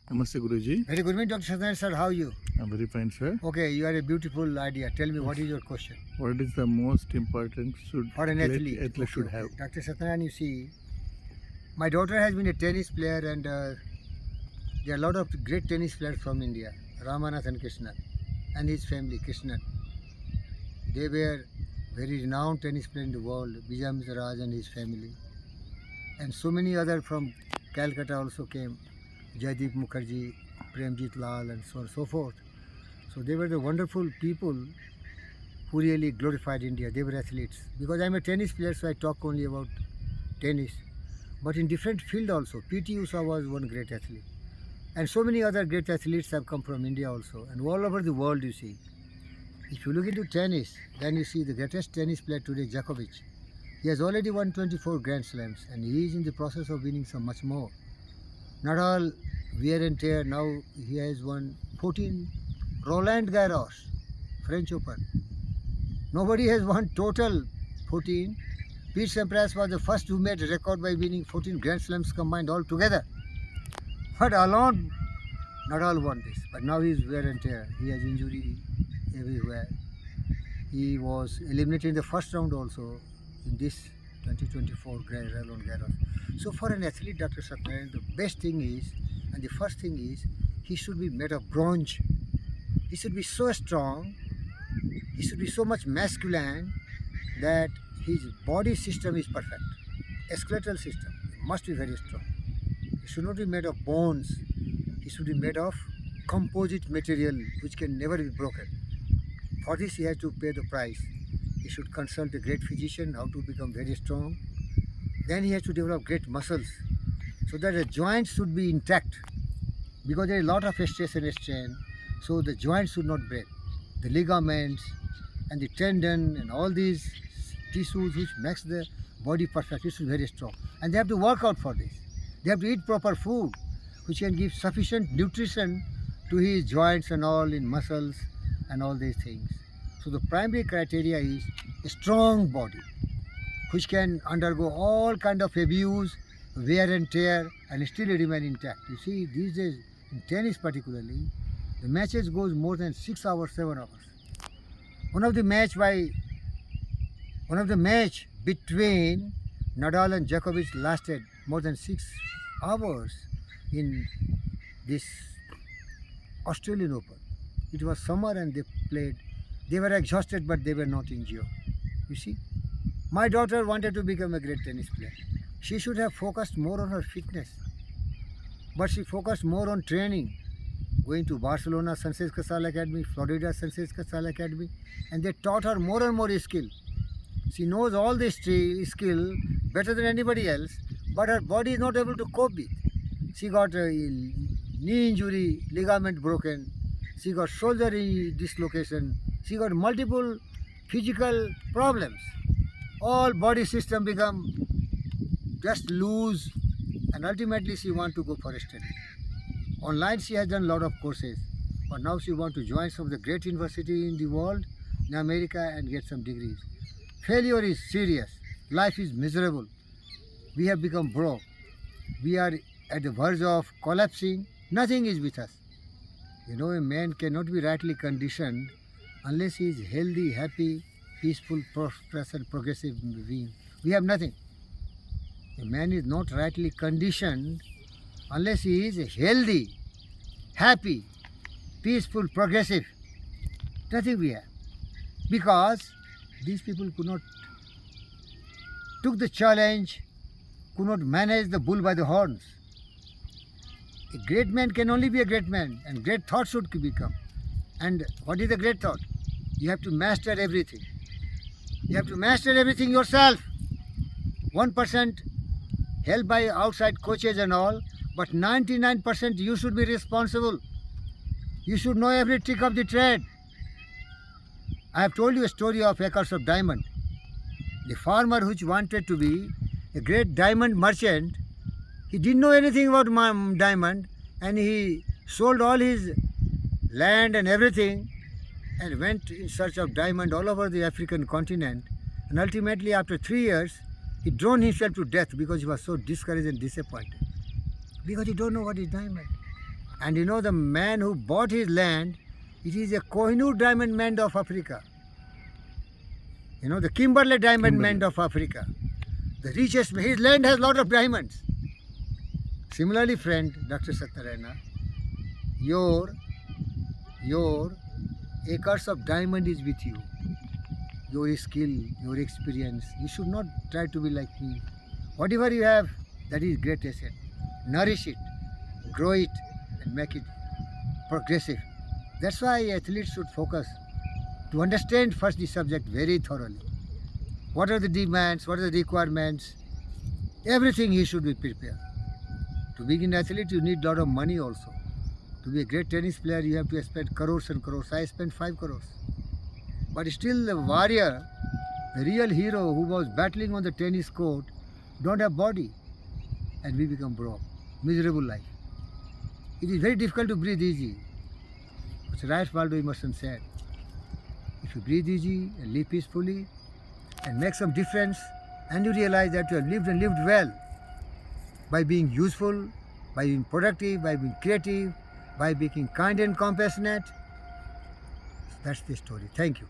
Namaste, Guruji. Very good evening, Dr. Satyanarayana sir. How are you? I'm very fine, sir. Okay, you had a beautiful idea. Tell me, what is your question? What is the most important For an athlete. athlete should Okay. have? Dr. Satyanarayana, you see, my daughter has been a tennis player, and there are a lot of great tennis players from India. Ramanathan Krishnan and his family, Krishnan. They were very renowned tennis players in the world. Bijam Raj and his family. And so many other from Calcutta also came. Jaideep Mukherjee, Premjit Lal, and so on and so forth. So they were the wonderful people who really glorified India. They were athletes. Because I'm a tennis player, so I talk only about tennis. But in different field also. P.T. Usha was one great athlete. And so many other great athletes have come from India also. And all over the world, you see. If you look into tennis, then you see the greatest tennis player today, Djokovic. He has already won 24 Grand Slams, and he is in the process of winning some much more. Not all wear and tear. Now he has won 14 Roland Garros, French Open. Nobody has won total 14. Pete Sampras was the first who made a record by winning 14 Grand Slams combined all together. But alone, not all won this. But now he is wear and tear. He has injury everywhere. He was eliminated in the first round also in this 2024 Grand Roland Garros. So for an athlete, Dr. Satyanarayana, the best thing is, and the first thing is, he should be made of bronze. He should be so strong, he should be so much masculine that his body system is perfect. Skeletal system must be very strong. He should not be made of bones. He should be made of composite material which can never be broken. For this he has to pay the price. He should consult a great physician how to become very strong. Then he has to develop great muscles so that the joints should be intact, because there is a lot of stress and strain, so the joints should not break. The ligaments and the tendon and all these tissues which makes the body perfect, it should be very strong. And they have to work out for this. They have to eat proper food which can give sufficient nutrition to his joints and all in muscles and all these things. So the primary criteria is a strong body which can undergo all kind of abuse, wear and tear, and still remain intact. You see, these days, in tennis particularly, the matches goes more than 6 hours, 7 hours. One of the match between Nadal and Djokovic lasted more than 6 hours in this Australian Open. It was summer and they played. They were exhausted, but they were not injured. You see, my daughter wanted to become a great tennis player. She should have focused more on her fitness, but she focused more on training, going to Barcelona Sunset Casal Academy, Florida Sunset Casal Academy, and they taught her more and more skill. She knows all this skill better than anybody else, but her body is not able to cope with. She got a knee injury, ligament broken. She got shoulder dislocation. She got multiple physical problems. All body system become just loose, and ultimately she want to go for a study. Online she has done a lot of courses, but now she want to join some of the great university in the world, in America, and get some degrees. Failure is serious. Life is miserable. We have become broke. We are at the verge of collapsing. Nothing is with us. You know, a man cannot be rightly conditioned unless he is healthy, happy, peaceful, prosperous, and progressive being. We have nothing. A man is not rightly conditioned unless he is healthy, happy, peaceful, progressive. Nothing we have. Because these people took the challenge, could not manage the bull by the horns. A great man can only be a great man, and great thought should become. And what is the great thought? You have to master everything. You have to master everything yourself. 1% helped by outside coaches and all, but 99% you should be responsible. You should know every trick of the trade. I have told you a story of acres of diamond. The farmer which wanted to be a great diamond merchant, he didn't know anything about diamond, and he sold all his land and everything and went in search of diamond all over the African continent. And ultimately, after 3 years, he droned himself to death because he was so discouraged and disappointed. Because he don't know what is diamond. And you know the man who bought his land, it is a Kohinoor diamond mine of Africa. You know, the Kimberley diamond mine of Africa. The richest, his land has lot of diamonds. Similarly, friend, Dr. Satyarayana, your acres of diamond is with you. Your skill, your experience. You should not try to be like me. Whatever you have, that is great asset. Nourish it, grow it, and make it progressive. That's why athletes should focus to understand first the subject very thoroughly. What are the demands? What are the requirements? Everything he should be prepared. To be an athlete, you need a lot of money also. To be a great tennis player, you have to spend crores and crores. I spent 5 crores. But still the warrior, the real hero who was battling on the tennis court, don't have body. And we become broke. Miserable life. It is very difficult to breathe easy. It's right, Waldo Emerson said. If you breathe easy and live peacefully and make some difference, and you realize that you have lived and lived well by being useful, by being productive, by being creative, by being kind and compassionate. That's the story. Thank you.